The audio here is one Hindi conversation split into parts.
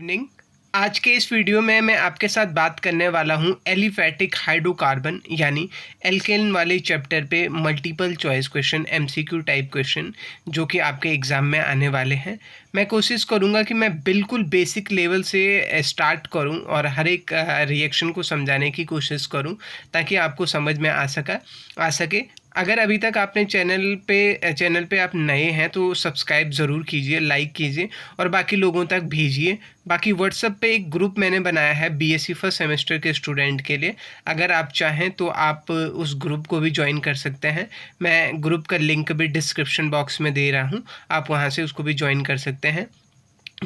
इवनिंग। आज के इस वीडियो में मैं आपके साथ बात करने वाला हूं एलिफैटिक हाइड्रोकार्बन यानी एल्केन वाले चैप्टर पे multiple choice question, MCQ type question जो कि आपके एग्ज़ाम में आने वाले हैं। मैं कोशिश करूंगा कि मैं बिल्कुल बेसिक लेवल से स्टार्ट करूं और हर एक रिएक्शन को समझाने की कोशिश करूं ताकि आपको समझ में आ सके। अगर अभी तक आपने चैनल पे आप नए हैं तो सब्सक्राइब ज़रूर कीजिए, लाइक कीजिए और बाकी लोगों तक भेजिए। बाकी व्हाट्सएप पे एक ग्रुप मैंने बनाया है बीएससी फर्स्ट सेमेस्टर के स्टूडेंट के लिए। अगर आप चाहें तो आप उस ग्रुप को भी ज्वाइन कर सकते हैं। मैं ग्रुप का लिंक भी डिस्क्रिप्शन बॉक्स में दे रहा हूँ, आप वहाँ से उसको भी ज्वाइन कर सकते हैं।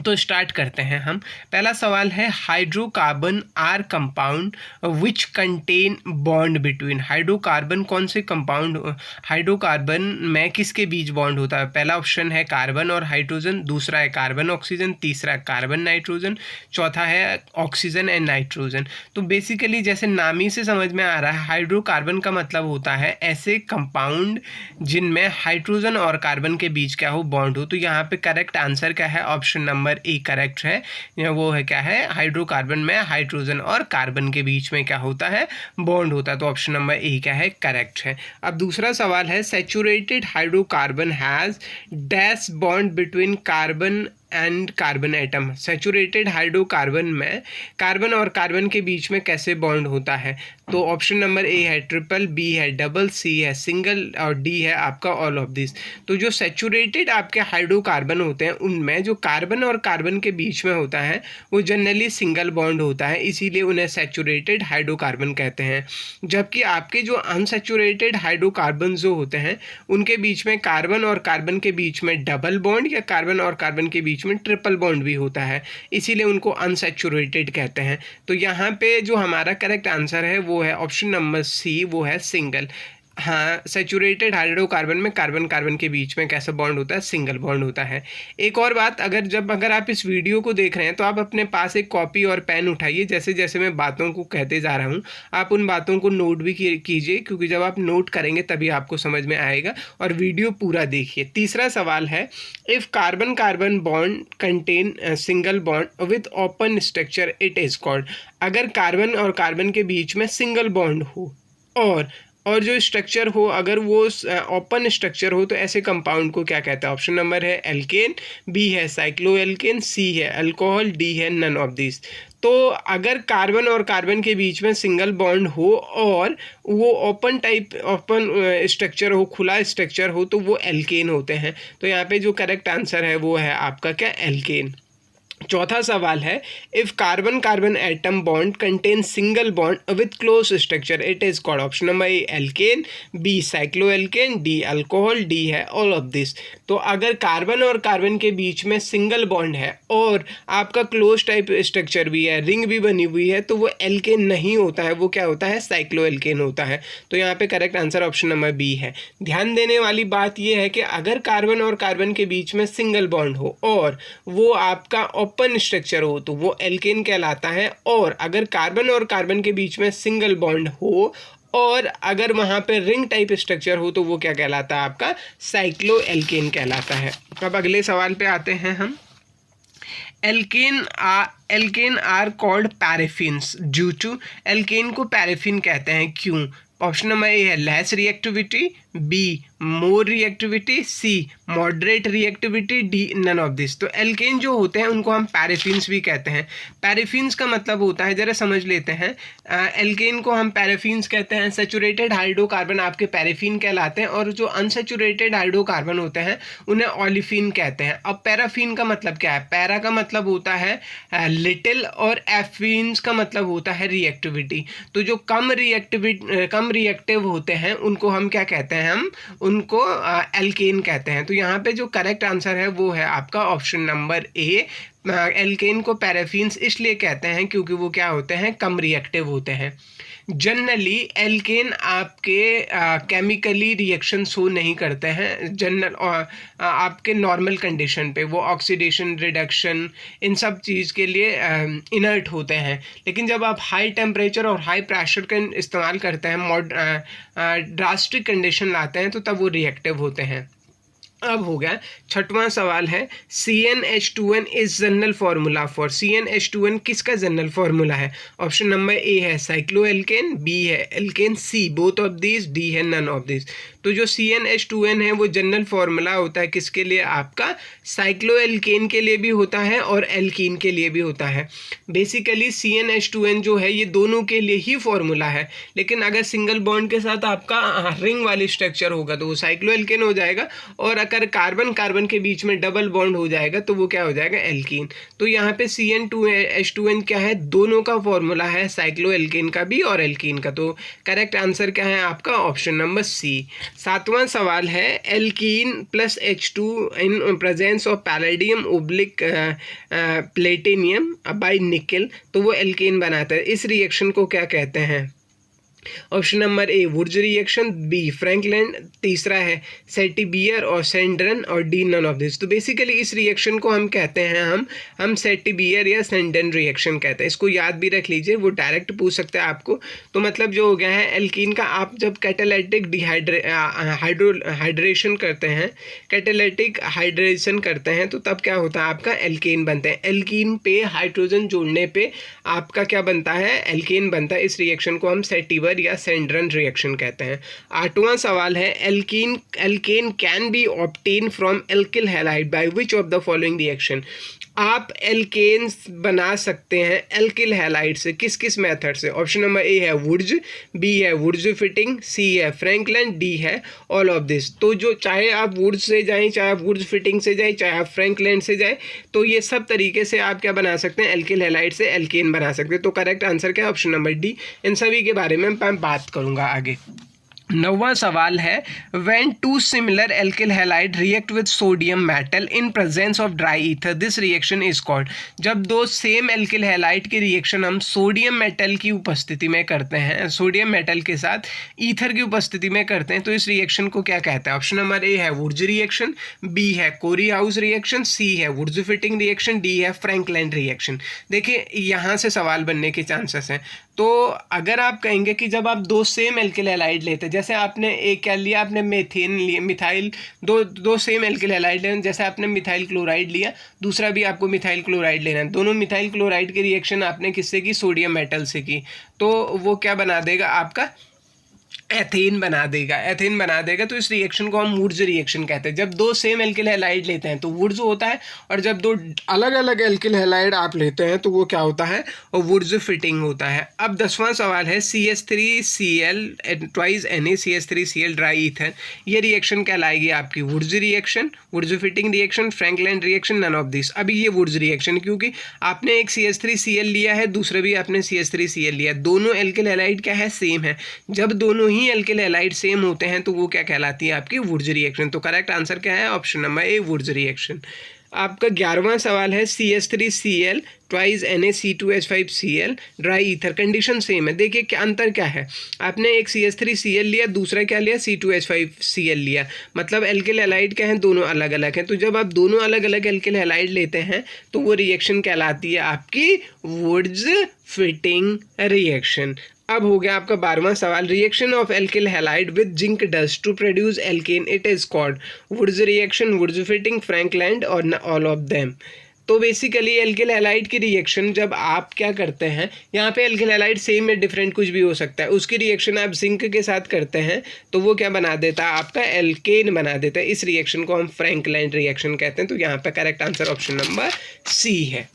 तो स्टार्ट करते हैं हम। पहला सवाल है hydrocarbon are compound which contain bond between. Hydrocarbon कौन से कंपाउंड, हाइड्रोकार्बन में किसके बीच बॉन्ड होता है? पहला ऑप्शन है कार्बन और हाइड्रोजन, दूसरा है कार्बन ऑक्सीजन, तीसरा कार्बन नाइट्रोजन, चौथा है ऑक्सीजन एंड नाइट्रोजन। तो बेसिकली जैसे नाम ही से समझ में आ रहा है, हाइड्रोकार्बन का मतलब होता है ऐसे कंपाउंड जिनमें हाइड्रोजन और कार्बन के बीच क्या हो, बॉन्ड हो। तो यहाँ पे करेक्ट आंसर क्या है? ऑप्शन नंबर ए करेक्ट है। वो है क्या है? हाइड्रोकार्बन में हाइड्रोजन और कार्बन के बीच में क्या होता है? बॉन्ड होता है। तो ऑप्शन नंबर ए क्या है? करेक्ट है। अब दूसरा सवाल है saturated hydrocarbon has dash bond between carbon and carbon atom. Saturated hydrocarbon में कार्बन और कार्बन के बीच में कैसे बॉन्ड होता है? तो ऑप्शन नंबर ए है ट्रिपल, बी है डबल, सी है सिंगल और डी है आपका ऑल ऑफ दिस। तो जो सैचुरेटेड आपके हाइड्रोकार्बन होते हैं उनमें जो कार्बन और कार्बन के बीच में होता है वो जनरली सिंगल बॉन्ड होता है, इसीलिए उन्हें सैचुरेटेड हाइड्रोकार्बन कहते हैं। जबकि आपके जो अनसैचुरेटेड हाइड्रोकार्बन जो होते हैं उनके बीच में कार्बन और कार्बन के बीच में डबल बॉन्ड या कार्बन और कार्बन के बीच में ट्रिपल बॉन्ड भी होता है, इसीलिए उनको अनसैचुरेटेड कहते हैं। तो यहाँ पे जो हमारा करेक्ट आंसर है वो है ऑप्शन नंबर सी, वो है सिंगल। हाँ, सैचुरेटेड हाइड्रोकार्बन में कार्बन कार्बन के बीच में कैसा बॉन्ड होता है? सिंगल बॉन्ड होता है। एक और बात, अगर आप इस वीडियो को देख रहे हैं तो आप अपने पास एक कॉपी और पेन उठाइए। जैसे जैसे मैं बातों को कहते जा रहा हूँ आप उन बातों को नोट भी कीजिए, क्योंकि जब आप नोट करेंगे तभी आपको समझ में आएगा। और वीडियो पूरा देखिए। तीसरा सवाल है if carbon carbon bond contain single bond with open structure it is called. अगर कार्बन और कार्बन के बीच में सिंगल बॉन्ड हो और जो स्ट्रक्चर हो अगर वो ओपन स्ट्रक्चर हो तो ऐसे कंपाउंड को क्या कहता है? ऑप्शन नंबर है एल्केन, बी है साइक्लोएल्केन, सी है अल्कोहल, डी है नन ऑफ दिस। तो अगर कार्बन और कार्बन के बीच में सिंगल बॉन्ड हो और वो ओपन स्ट्रक्चर हो, खुला स्ट्रक्चर हो, तो वो एल्केन होते हैं। तो यहाँ पे जो करेक्ट आंसर है वो है आपका क्या? एल्केन। चौथा सवाल है if carbon carbon atom bond contain single bond with close structure it is called. Option number A alkane, B cycloalkane, D alcohol, D है ऑल ऑफ दिस। तो अगर कार्बन और कार्बन के बीच में सिंगल बॉन्ड है और आपका क्लोज टाइप स्ट्रक्चर भी है, रिंग भी बनी हुई है, तो वो एल्केन नहीं होता है, वो क्या होता है? साइक्लोएल्केन होता है। तो यहाँ पे correct answer option number B है। ध्यान देने वाली बात यह है कि अगर कार्बन और कार्बन के बीच में सिंगल बॉन्ड हो और वो आपका ओपन स्ट्रक्चर हो तो वो एल्केन कहलाता है, और अगर कार्बन और कार्बन के बीच में सिंगल बॉन्ड हो और अगर वहाँ पे रिंग टाइप स्ट्रक्चर हो तो वो क्या कहलाता है? आपका साइक्लोएल्केन कहलाता है। अब अगले सवाल पे आते हैं हम। Alkane are called paraffins due to. Alkane को पैराफिन कहते हैं क्यों? ऑप्शन नंबर ए है less reactivity, B more reactivity, C moderate reactivity, D none of this. तो एल्केन जो होते हैं उनको हम पैराफिन्स भी कहते हैं। पैराफिन्स का मतलब होता है, जरा समझ लेते हैं, एल्केन को हम पैराफिन्स कहते हैं। सैचुरेटेड हाइड्रोकार्बन आपके पैराफिन कहलाते हैं और जो अनसैचुरेटेड हाइड्रोकार्बन होते हैं उन्हें ओलिफिन कहते हैं। अब पैराफिन का मतलब क्या है? पैरा का मतलब होता है लिटिल और एफिन्स का मतलब होता है रिएक्टिविटी। तो जो कम रिएक्टिव होते हैं उनको हम क्या कहते हैं? हम उनको एल्केन कहते हैं। तो यहाँ पे जो करेक्ट आंसर है वो है आपका ऑप्शन नंबर ए। एल्केन को पैराफिन्स इसलिए कहते हैं क्योंकि वो क्या होते हैं? कम रिएक्टिव होते हैं। जनरली एल्केन आपके केमिकली रिएक्शन शो नहीं करते हैं आपके नॉर्मल कंडीशन पे। वो ऑक्सीडेशन, रिडक्शन, इन सब चीज़ के लिए इनर्ट होते हैं। लेकिन जब आप हाई टेम्परेचर और हाई प्रेशर का इस्तेमाल करते हैं, ड्रास्टिक कंडीशन लाते हैं, तो तब वो रिएक्टिव होते हैं। अब हो गया छठवां सवाल है CnH2n is general formula for. CnH2n किसका जनरल फार्मूला है? ऑप्शन नंबर ए है साइक्लोएल्केन, बी है alkane, C both of this, D है नन ऑफ दिस। तो जो CnH2n है वो जनरल फार्मूला होता है किसके लिए? आपका साइक्लोएल्केन के लिए भी होता है और एल्कीन के लिए भी होता है। बेसिकली CnH2n जो है ये दोनों के लिए ही फार्मूला है, लेकिन अगर सिंगल बॉन्ड के साथ आपका रिंग वाली स्ट्रक्चर होगा तो वो साइक्लोएल्केन हो जाएगा, और अगर कार्बन कार्बन के बीच में डबल बॉन्ड हो जाएगा तो वो क्या हो जाएगा? एल्कीन। तो यहाँ पे CnH2n क्या है? दोनों का फॉर्मूला है, साइक्लोएल्केन का भी और एल्कीन का। तो करेक्ट आंसर क्या है आपका? Option number C. सातवां सवाल है alkene plus H2 in presence of palladium oblique platinum by nickel, तो वो एल्कीन बनाता है। इस रिएक्शन को क्या कहते हैं? Option number A Wurtz reaction, B Frankland, तीसरा है सेटिबियर और सेंड्रन, और डी नन ऑफ दिस। तो बेसिकली इस रिएक्शन को हम कहते हैं हम सेटिबियर या सेंड्रन रिएक्शन कहते हैं। इसको याद भी रख लीजिए, वो डायरेक्ट पूछ सकते हैं आपको। तो मतलब जो हो गया है एल्कीन का, आप जब कैटालिटिक हाइड्रेशन करते हैं, कैटालिटिक हाइड्रेशन करते हैं तो तब क्या होता है? आपका एल्कीन बनते हैं। एल्कीन पे हाइड्रोजन जोड़ने पे आपका क्या बनता है? एल्कीन बनता है। इस रिएक्शन को हम सेटिबियर या सेंड्रन रिएक्शन कहते हैं। आठवां सवाल है alkane can be obtain from alkyl halide by which of the following reaction. आप एल्केन्स बना सकते हैं एल्किल हैलाइड से किस किस मेथड से? ऑप्शन नंबर ए है वुड्स, बी है वुड्स फिटिंग, सी है फ्रैंकलैंड, डी है ऑल ऑफ दिस। तो जो चाहे आप वुड्स से जाएं, चाहे आप वुड्स फिटिंग से जाएं, चाहे आप फ्रैंकलैंड से जाएं, तो ये सब तरीके से आप क्या बना सकते हैं? एल्किल हैलाइड से एल्केन बना सकते हैं। तो करेक्ट आंसर क्या है? Option number D. इन सभी के बारे में मैं बात करूंगा आगे। नौवां सवाल है when two similar alkyl halide react with sodium metal in presence of dry ether this reaction is called. जब दो सेम एल्किल हैलाइड की रिएक्शन हम सोडियम मेटल की उपस्थिति में करते हैं, सोडियम मेटल के साथ ईथर की उपस्थिति में करते हैं, तो इस रिएक्शन को क्या कहते हैं? ऑप्शन नंबर ए है वुड्स रिएक्शन, बी है कोरी हाउस रिएक्शन, सी है वुड्स फिटिंग रिएक्शन, डी है फ्रैंकलैंड रिएक्शन। देखिए यहाँ से सवाल बनने के चांसेस हैं। तो अगर आप कहेंगे कि जब आप दो सेम एल्किल हैलाइड लेते हैं, जैसे आपने एक क्या लिया, आपने मेथेन लिया, मिथाइल, दो सेम एल्किल हैलाइड लेना, जैसे आपने मिथाइल क्लोराइड लिया, दूसरा भी आपको मिथाइल क्लोराइड लेना है, दोनों मिथाइल क्लोराइड की रिएक्शन आपने किससे की? सोडियम मेटल से की, तो वो क्या बना देगा? आपका एथेन बना देगा, एथेन बना देगा। तो इस रिएक्शन को हम वुड्स रिएक्शन कहते हैं। जब दो सेम एल्किल हैलाइड लेते हैं तो वुड्स होता है, और जब दो अलग अलग एल्किल हैलाइड आप लेते हैं तो वो क्या होता है? और वुड्स फिटिंग होता है। अब 10वां सवाल है CH3Cl twice NaCH3Cl dry ether, ये रिएक्शन कहलाएगी आपकी Wurtz reaction, Wurtz Fitting reaction, Frankland reaction, none of this. अभी ये वुड्स रिएक्शन, क्योंकि आपने एक CH3Cl लिया है, दूसरा भी आपने CH3Cl लिया, दोनों एल्किल हैलाइड क्या है? सेम है। जब दोनों ही एल्किल हैलाइड सेम होते हैं तो वो क्या कहलाती है? आपकी वुड्स रिएक्शन। तो करेक्ट आंसर क्या है? Option number A Wurtz reaction. आपका 11वां सवाल है CH3Cl twice NaC2H5Cl dry ether, condition same है। देखिए क्या अंतर क्या है? आपने एक CH3Cl लिया, दूसरा क्या लिया? C2H5Cl लिया, मतलब एल्किल हैलाइड क्या है? दोनों अलग अलग हैं। तो जब आप दोनों अलग अलग एल्किल हैलाइड लेते हैं तो वो रिएक्शन कहलाती है आपकी वुड्स फिटिंग रिएक्शन। अब हो गया आपका 12वां सवाल reaction of alkyl halide with zinc dust to produce alkane, it is called Wurtz reaction, Wurtz Fitting, Frankland और ऑल ऑफ देम। तो बेसिकली एल्किल हैलाइड की रिएक्शन जब आप क्या करते हैं, यहाँ पे एल्किल हैलाइड सेम या डिफरेंट कुछ भी हो सकता है, उसकी रिएक्शन आप जिंक के साथ करते हैं तो वो क्या बना देता है? आपका एल्केन बना देता है। इस रिएक्शन को हम फ्रैंकलैंड रिएक्शन कहते हैं। तो यहाँ पे correct answer option number C है।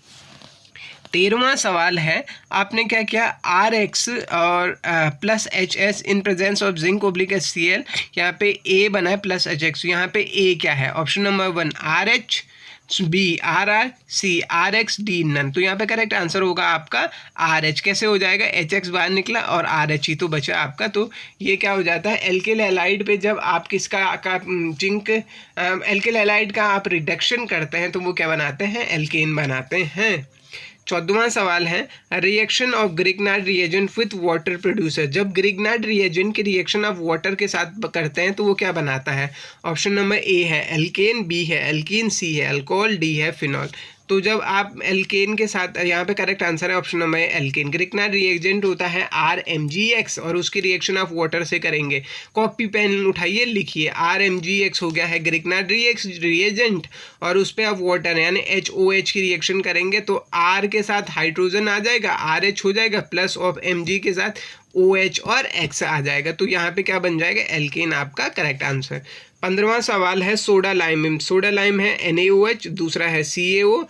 13वां सवाल है आपने क्या किया? RX और plus HS in presence of zinc oblique HCl, यहाँ पे A बना है प्लस HX, यहाँ पे A क्या है? Option number 1 RH, B RR, C RX, D none. तो यहाँ पे करेक्ट आंसर होगा आपका RH। कैसे हो जाएगा? HX बाहर निकला और RH ही तो बचा आपका। तो ये क्या हो जाता है? एल्किल हैलाइड पे जब आप किसका जिंक एल्किल हैलाइड का आप रिडक्शन करते हैं तो वो क्या बनाते हैं? एल्केन बनाते हैं। 14वां सवाल है reaction of Grignard reagent with water producer. जब ग्रिग्नार्ड रिएजेंट की रिएक्शन आप वाटर के साथ करते हैं तो वो क्या बनाता है? ऑप्शन नंबर ए है एल्केन, बी है एल्कीन, सी है अल्कोहल, डी है फिनॉल। तो जब आप एल्केन के साथ, यहाँ पे करेक्ट आंसर है option number alkane. Grignard reagent होता है RMgX और उसकी रिएक्शन आप वाटर से करेंगे। कॉपी पेन उठाइए, लिखिए RMgX हो गया है ग्रिग्नार्ड रिएजेंट, और उस पर आप वाटर यानी HOH की रिएक्शन करेंगे तो R के साथ हाइड्रोजन आ जाएगा, RH हो जाएगा, प्लस ऑफ Mg के साथ OH और X आ जाएगा। तो यहाँ पे क्या बन जाएगा, एल्केन आपका करेक्ट आंसर। 15वां सवाल है सोडा लाइम। सोडा लाइम है NaOH, दूसरा है CaO,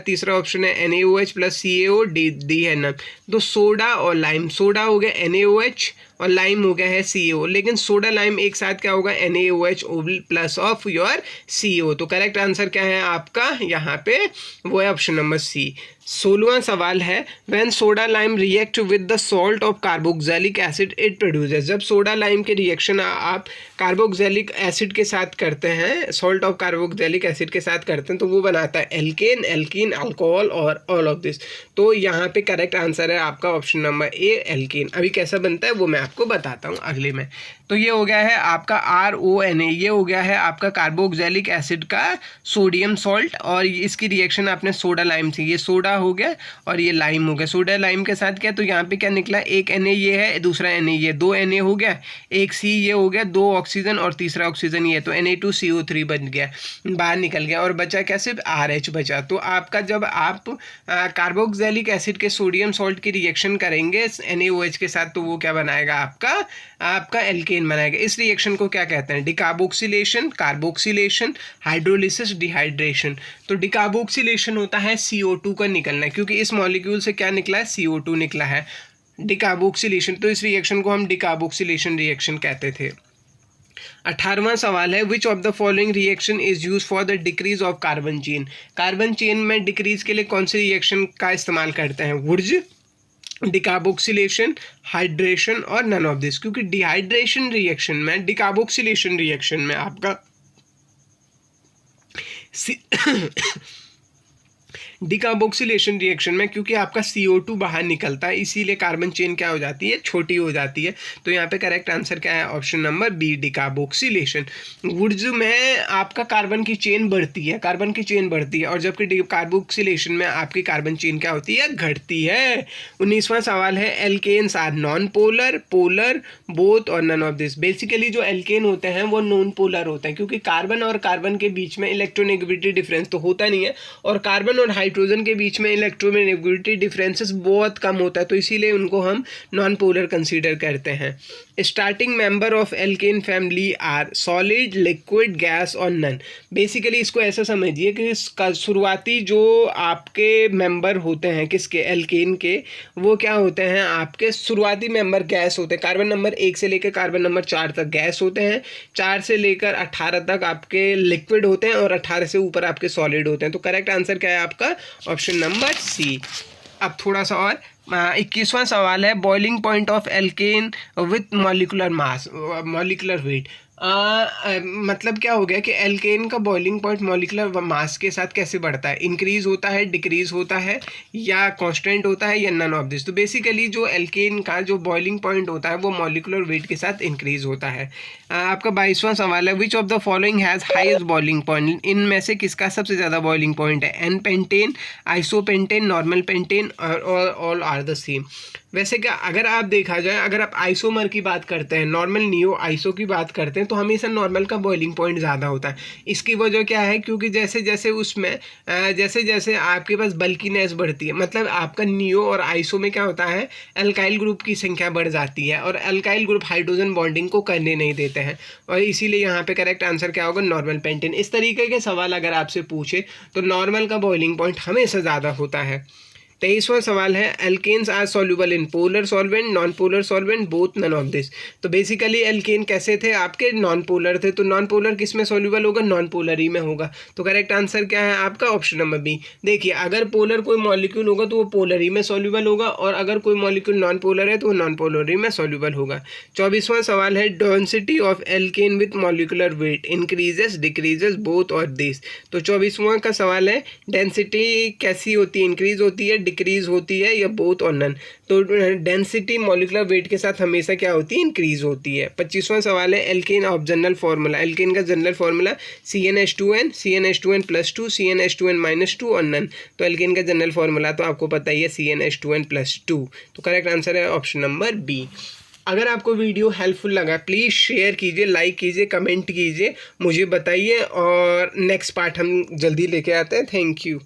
तीसरा ऑप्शन है NaOH प्लस CaO, डी है नन। तो सोडा और लाइम, सोडा हो गया NaOH और लाइम हो गया है CaO, लेकिन सोडा लाइम एक साथ क्या होगा, NaOH plus of your CO। तो करेक्ट आंसर क्या है आपका यहाँ पे, वो है ऑप्शन नंबर C। 16वां सवाल है when soda lime react with the salt of carboxylic acid it produces. जब सोडा लाइम के रिएक्शन आप कार्बोक्सिलिक एसिड के साथ करते हैं, सॉल्ट ऑफ कार्बोक्सिलिक एसिड के साथ करते हैं, तो वो बनाता है एल्केन, एल्कीन, अल्कोहल और ऑल ऑफ दिस। तो यहाँ पे करेक्ट आंसर है आपका ऑप्शन नंबर ए एल्केन। अभी कैसा बनता है वो मैं आपको बताता हूँ अगले में। तो ये हो गया है आपका RONA, ये हो गया है आपका कार्बोक्सिलिक एसिड का सोडियम सॉल्ट, और इसकी रिएक्शन आपने सोडा लाइम से, ये सोडा हो गया और ये लाइम हो गया। सोडा लाइम के साथ क्या, तो यहाँ पे क्या निकला, एक Na ये है, दूसरा Na ये, 2 Na हो गया, एक C ये हो गया, 2 ऑक्सीजन और तीसरा ऑक्सीजन ये, तो Na2CO3 बन गया, बाहर निकल गया, और बचा क्या, सिर्फ RH बचा। तो आपका जब आप कार्बोक्सिलिक एसिड के सोडियम सॉल्ट की रिएक्शन करेंगे NaOH के साथ, तो वो क्या बनाएगा आपका एल्केन बनाएगा। इस रिएक्शन को क्या कहते हैं, डिकार्बोक्सिलेशन, कार्बोक्सिलेशन, हाइड्रोलिसिस, डिहाइड्रेशन। तो डिकार्बोक्सिलेशन होता है CO2 का निकलना है, क्योंकि इस मॉलिक्यूल से क्या निकला है, CO2 निकला है, डिकार्बोक्सिलेशन। तो इस रिएक्शन को हम डिकार्बोक्सिलेशन रिएक्शन कहते थे। 18वां सवाल है which of the following reaction is use for the decrease of carbon chain. Carbon chain में डिक्रीज के लिए कौन सी रिएक्शन का इस्तेमाल करते हैं, वुर्ज, डिकार्बोक्सिलेशन, हाइड्रेशन और नन ऑफ दिस। क्योंकि डिहाइड्रेशन रिएक्शन में, डिकार्बोक्सिलेशन रिएक्शन में आपका डिकार्बोक्सिलेशन रिएक्शन में क्योंकि आपका CO2 बाहर निकलता है, इसीलिए कार्बन चेन क्या हो जाती है, छोटी हो जाती है। तो यहाँ पे करेक्ट आंसर क्या है, option number B decarboxylation. Wurtz में आपका कार्बन की चेन बढ़ती है, कार्बन की चेन बढ़ती है, और जबकि डिकार्बोक्सिलेशन में आपकी कार्बन चेन क्या होती है, घटती है। 19वां सवाल है alkanes are non polar, polar, both और नन ऑफ दिस। बेसिकली जो एल्केन होते हैं वो नॉन पोलर होते हैं, क्योंकि कार्बन और कार्बन के बीच में इलेक्ट्रोनेगेटिविटी डिफरेंस तो होता नहीं है, और कार्बन और हाइड्रोजन के बीच में इलेक्ट्रोनेगेटिविटी डिफरेंसेस बहुत कम होता है, तो इसीलिए उनको हम नॉन पोलर कंसीडर करते हैं। Starting member of alkane family are solid, liquid, gas और नन। बेसिकली इसको ऐसा समझिए कि इसका शुरुआती जो आपके मेंबर होते हैं किसके, एल्केन के, वो क्या होते हैं, आपके शुरुआती मेंबर गैस होते हैं। कार्बन नंबर 1 से लेकर कार्बन नंबर 4 तक गैस होते हैं, 4 से लेकर 18 तक आपके लिक्विड होते हैं, और 18 से ऊपर आपके सॉलिड होते हैं। तो करेक्ट आंसर क्या है आपका, ऑप्शन नंबर सी। अब थोड़ा सा और 21वां सवाल है boiling point of alkene with molecular mass, molecular weight. मतलब क्या हो गया कि एल्केन का बॉइलिंग पॉइंट मॉलिकुलर मास के साथ कैसे बढ़ता है, इंक्रीज होता है, डिक्रीज होता है, या कांस्टेंट होता है, या नन ऑफ दिस। तो बेसिकली जो एल्केन का जो बॉइलिंग पॉइंट होता है वो मॉलिकुलर वेट के साथ इंक्रीज होता है। आपका 22वां सवाल है which of the following has highest boiling point. इनमें से किसका सबसे ज़्यादा बॉइलिंग पॉइंट है, N pentane, isopentane, normal pentane और ऑल आर द सेम। वैसे क्या, अगर आप देखा जाए, अगर आप आइसोमर की बात करते हैं, नॉर्मल, नियो, आइसो की बात करते हैं, तो हमेशा नॉर्मल का बॉइलिंग पॉइंट ज़्यादा होता है। इसकी वजह क्या है, क्योंकि जैसे जैसे उसमें जैसे जैसे आपके पास बल्कीनेस बढ़ती है, मतलब आपका नियो और आइसो में क्या होता है, अल्काइल ग्रुप की संख्या बढ़ जाती है, और अल्काइल ग्रुप हाइड्रोजन बॉन्डिंग को करने नहीं देते हैं, और इसीलिए यहाँ पे करेक्ट आंसर क्या होगा, नॉर्मल पेंटेन। इस तरीके के सवाल अगर आपसे पूछे तो नॉर्मल का बॉइलिंग पॉइंट हमेशा ज़्यादा होता है। 23वां सवाल है alkanes are soluble in polar solvent, non polar solvent, both, none of this. तो बेसिकली एल्केन कैसे थे आपके, नॉन पोलर थे, तो नॉन पोलर किस में सॉल्युबल होगा, नॉन पोलर ही में होगा। तो करेक्ट आंसर क्या है आपका, ऑप्शन नंबर बी। देखिए अगर पोलर कोई मॉलिक्यूल होगा तो वो पोलर ही में सॉल्युबल होगा, और अगर कोई मॉलिक्यूल नॉन पोलर है तो वो नॉन पोलर ही में सॉल्युबल होगा। 24वां सवाल है density of alkene with molecular weight increases, decreases, both और दिस। तो 24वां का सवाल है डेंसिटी कैसी होती है, इंक्रीज होती है, डिक्रीज होती है या बोथ और नन। तो डेंसिटी मॉलिक्यूलर वेट के साथ हमेशा क्या होती है, इंक्रीज होती है। 25वां सवाल है alkane of general formula. Alkane का general formula CnH2n, CnH2n+2, CnH2n-2 और नन। तो एल्केन का जनरल फार्मूला तो आपको पता ही है CnH2n+2। तो करेक्ट आंसर है ऑप्शन नंबर बी। अगर आपको वीडियो हेल्पफुल लगा प्लीज़ शेयर कीजिए, लाइक कीजिए, कमेंट कीजिए, मुझे बताइए और नेक्स्ट पार्ट हम जल्दी लेके आते हैं। Thank you.